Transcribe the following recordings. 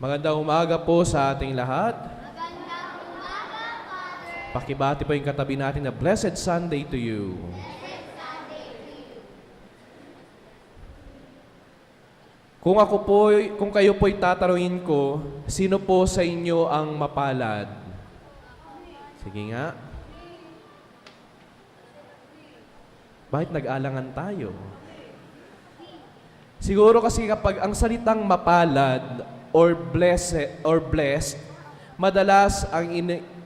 Magandang umaga po sa ating lahat. Magandang umaga, Father. Pakibati po yung katabi natin na Blessed Sunday to you. Blessed Sunday to you. Kung kayo po'y tatanungin ko, sino po sa inyo ang mapalad? Sige nga. Bakit nag-alangan tayo? Siguro kasi kapag ang salitang mapalad or blessed, madalas ang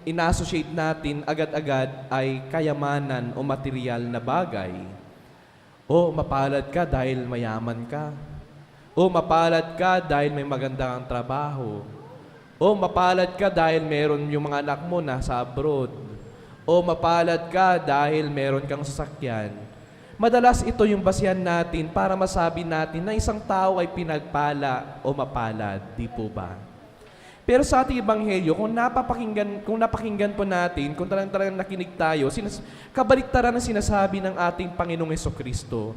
ina-associate natin agad-agad ay kayamanan o material na bagay. O mapalad ka dahil mayaman ka. O mapalad ka dahil may maganda kang trabaho. O mapalad ka dahil meron yung mga anak mo nasa abroad. O mapalad ka dahil meron kang sasakyan. Madalas ito yung basihan natin para masabi natin na isang tao ay pinagpala o mapalad, di po ba? Pero sa ating ebanghelyo, kung napakinggan po natin, kung talagang nakinig tayo, kabaliktaran ang sinasabi ng ating Panginoong Hesukristo.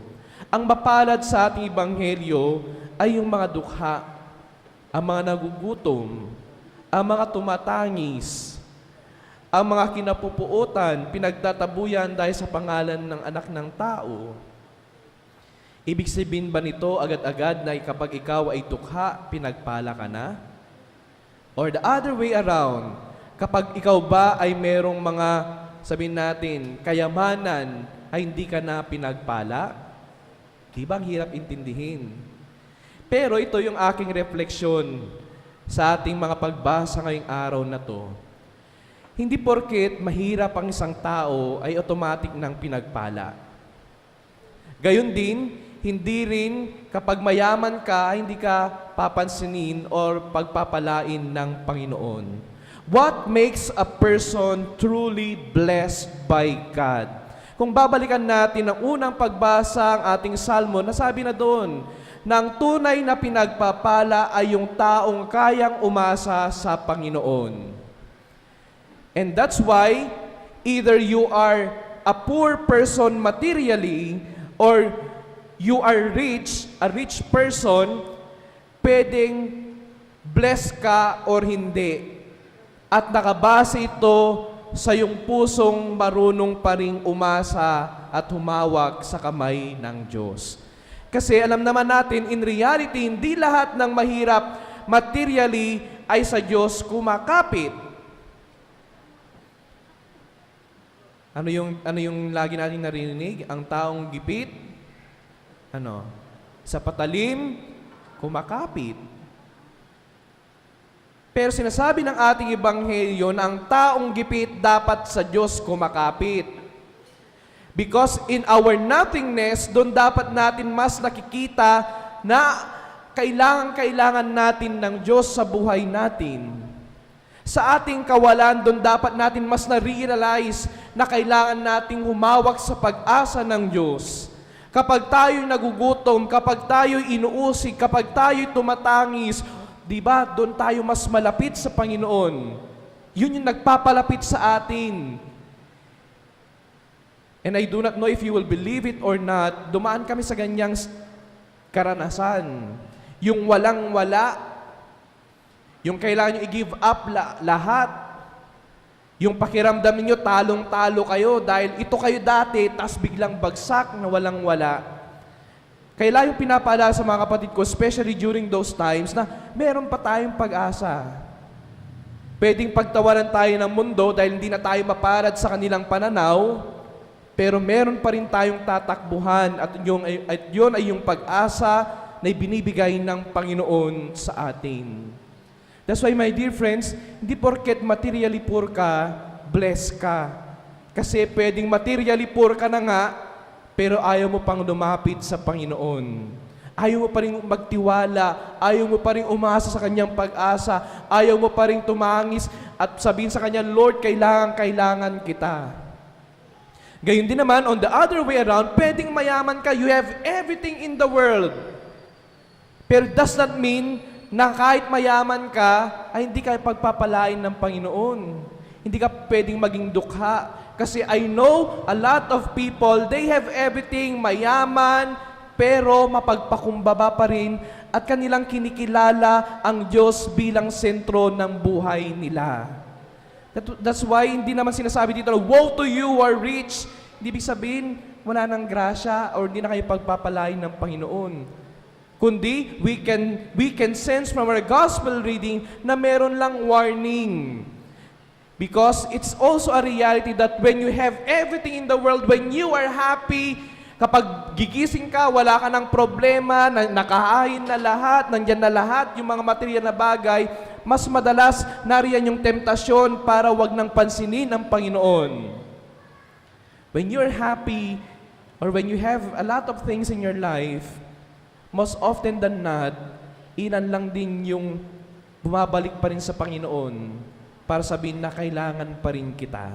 Ang mapalad sa ating ebanghelyo ay yung mga dukha, ang mga nagugutom, ang mga tumatangis, ang mga kinapupuutan, pinagtatabuyan dahil sa pangalan ng anak ng tao. Ibig sabihin ba nito agad-agad na kapag ikaw ay dukha, pinagpala ka na? Or the other way around, kapag ikaw ba ay merong mga, sabihin natin, kayamanan, ay hindi ka na pinagpala? Di ba ang hirap intindihin? Pero ito yung aking refleksyon sa ating mga pagbasa ngayong araw na to. Hindi porket mahirap ang isang tao ay automatic ng pinagpala. Gayon din, hindi rin kapag mayaman ka, hindi ka papansinin or pagpapalain ng Panginoon. What makes a person truly blessed by God? Kung babalikan natin ang unang pagbasa ang ating salmo, nasabi na doon, ng tunay na pinagpapala ay yung taong kayang umasa sa Panginoon. And that's why either you are a poor person materially or you are rich, a rich person, pwedeng bless ka or hindi. At nakabase ito sa iyong pusong marunong pa ring umasa at humawak sa kamay ng Diyos. Kasi alam naman natin, in reality, hindi lahat ng mahirap materially ay sa Diyos kumakapit. Ano yung lagi nating narinig? Ang taong gipit, sa patalim, kumakapit. Pero sinasabi ng ating ebanghelyo na ang taong gipit dapat sa Diyos kumakapit. Because in our nothingness, doon dapat natin mas nakikita na kailangan natin ng Diyos sa buhay natin. Sa ating kawalan, doon dapat natin mas na-realize na kailangan nating humawak sa pag-asa ng Diyos. Kapag tayo'y nagugutom, kapag tayo'y inuusig, kapag tayo'y tumatangis, di ba, doon tayo mas malapit sa Panginoon. Yun yung nagpapalapit sa atin. And I do not know if you will believe it or not, dumaan kami sa ganyang karanasan. Yung walang-wala, yung kailangan nyo i-give up lahat. Yung pakiramdam niyo talong-talo kayo dahil ito kayo dati, tas biglang bagsak na walang-wala. Kailangan yung pinapaalala sa mga kapatid ko, especially during those times, na meron pa tayong pag-asa. Pwedeng pagtawanan tayo ng mundo dahil hindi na tayo maparad sa kanilang pananaw, pero meron pa rin tayong tatakbuhan at yun ay yung pag-asa na ibinibigay ng Panginoon sa atin. That's why, my dear friends, hindi porket materially poor ka, blessed ka. Kasi pwedeng materially poor ka na nga, pero ayaw mo pang lumapit sa Panginoon. Ayaw mo pa rin magtiwala, ayaw mo pa rin umasa sa Kanyang pag-asa, ayaw mo pa rin tumangis at sabihin sa Kanya, Lord, kailangan kita. Gayun din naman, on the other way around, pwedeng mayaman ka, you have everything in the world. Pero does not mean na kahit mayaman ka, ay hindi ka pagpapalain ng Panginoon. Hindi ka pwedeng maging dukha. Kasi I know a lot of people, they have everything, mayaman, pero mapagpakumbaba pa rin at kanilang kinikilala ang Diyos bilang sentro ng buhay nila. That's why hindi naman sinasabi dito, woe to you who are rich. Hindi ibig sabihin, wala nang grasya or hindi na kayo pagpapalain ng Panginoon. Kundi, we can sense from our gospel reading na meron lang warning. Because it's also a reality that when you have everything in the world, when you are happy, kapag gigising ka, wala ka ng problema, nakahain na lahat, nandyan na lahat, yung mga material na bagay, mas madalas nariyan yung temptasyon para wag nang pansinin ng Panginoon. When you're happy, or when you have a lot of things in your life, most often than not, ilan lang din yung bumabalik pa rin sa Panginoon para sabihin na kailangan pa rin kita.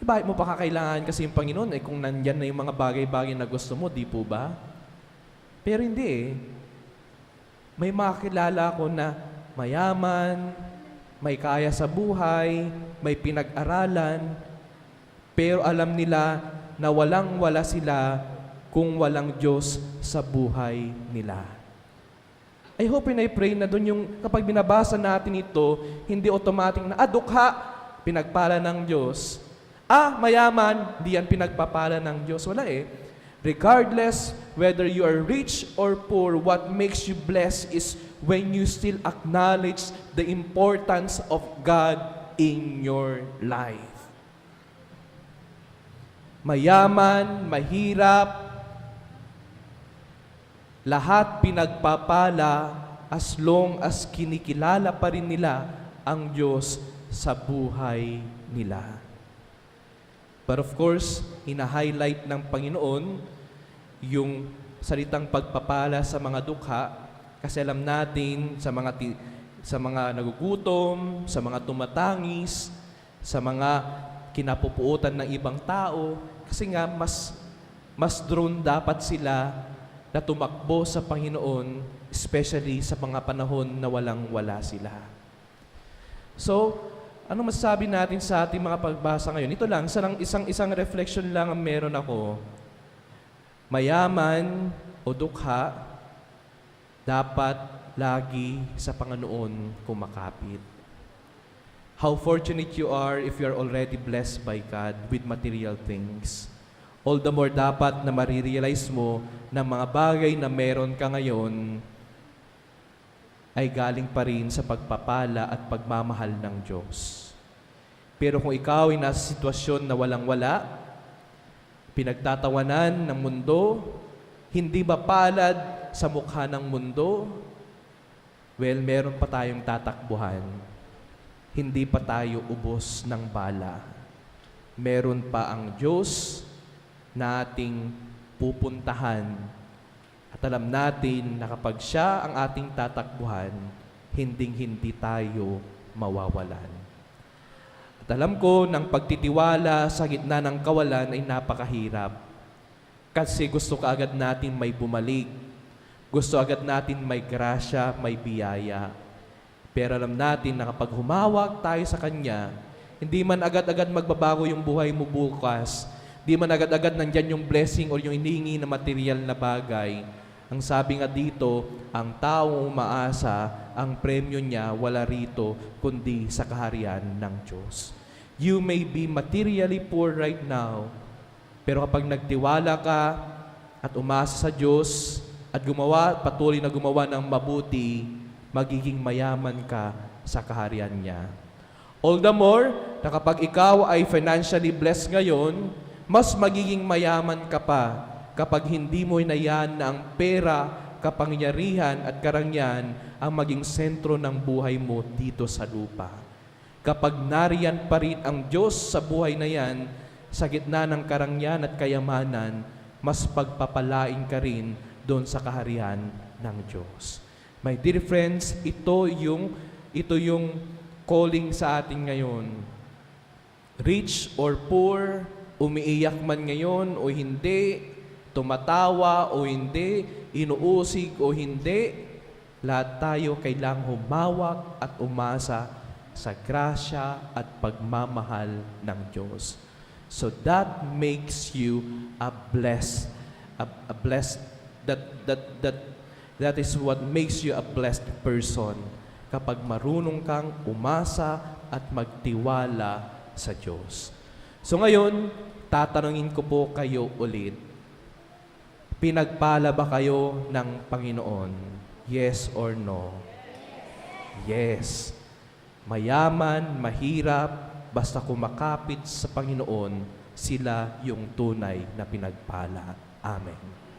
Bakit mo pa kakailangan kasi yung Panginoon? Kung nandyan na yung mga bagay-bagay na gusto mo, di po ba? Pero hindi eh. May makakilala ko na mayaman, may kaya sa buhay, may pinag-aralan, pero alam nila na walang-wala sila kung walang Diyos sa buhay nila. I hope and I pray na doon yung kapag binabasa natin ito, hindi automatic na, dukha, pinagpala ng Diyos. Mayaman, di yan pinagpapala ng Diyos. Wala eh. Regardless whether you are rich or poor, what makes you blessed is when you still acknowledge the importance of God in your life. Mayaman, mahirap, lahat pinagpapala as long as kinikilala pa rin nila ang Diyos sa buhay nila. But of course, ina-highlight ng Panginoon yung salitang pagpapala sa mga dukha kasi alam natin sa mga nagugutom, sa mga tumatangis, sa mga kinapupuutan ng ibang tao kasi nga mas drawn dapat sila na tumakbo sa Panginoon, especially sa mga panahon na walang-wala sila. So, ano masasabi natin sa ating mga pagbasa ngayon? Ito lang, isang reflection lang ang meron ako. Mayaman o dukha, dapat lagi sa Panginoon kumakapit. How fortunate you are if you are already blessed by God with material things. All the more dapat na marirealize mo na mga bagay na meron ka ngayon ay galing pa rin sa pagpapala at pagmamahal ng Diyos. Pero kung ikaw ay nasa sitwasyon na walang-wala, pinagtatawanan ng mundo, hindi mapalad sa mukha ng mundo, well, meron pa tayong tatakbuhan. Hindi pa tayo ubos ng bala. Meron pa ang Diyos na ating pupuntahan. At alam natin na kapag siya ang ating tatakbuhan, hinding-hindi tayo mawawalan. At alam ko, ng pagtitiwala sa gitna ng kawalan ay napakahirap. Kasi gusto ka agad natin may bumalik. Gusto agad natin may grasya, may biyaya. Pero alam natin na kapag humawak tayo sa Kanya, hindi man agad-agad magbabago yung buhay mo bukas, di man agad-agad nandyan yung blessing o yung inihingi na material na bagay. Ang sabi nga dito, ang taong umaasa, ang premyo niya wala rito, kundi sa kaharian ng Diyos. You may be materially poor right now, pero kapag nagtiwala ka at umasa sa Diyos at patuloy na gumawa ng mabuti, magiging mayaman ka sa kaharian niya. All the more, na kapag ikaw ay financially blessed ngayon, mas magiging mayaman ka pa kapag hindi mo hinayaan na ang pera, kapangyarihan at karangyaan ang maging sentro ng buhay mo dito sa lupa. Kapag nariyan pa rin ang Diyos sa buhay na yan, sa gitna ng karangyan at kayamanan, mas pagpapalain ka rin doon sa kaharian ng Diyos. My dear friends, ito yung calling sa atin ngayon. Rich or poor, umiiyak man ngayon o hindi, tumatawa o hindi, inuusig o hindi, lahat tayo kailangang humawak at umasa sa grasya at pagmamahal ng Diyos. So that makes you a blessed That is what makes you a blessed person. Kapag marunong kang umasa at magtiwala sa Diyos. So ngayon, tatanungin ko po kayo ulit. Pinagpala ba kayo ng Panginoon? Yes or no? Yes. Mayaman, mahirap, basta kumakapit sa Panginoon, sila yung tunay na pinagpala. Amen.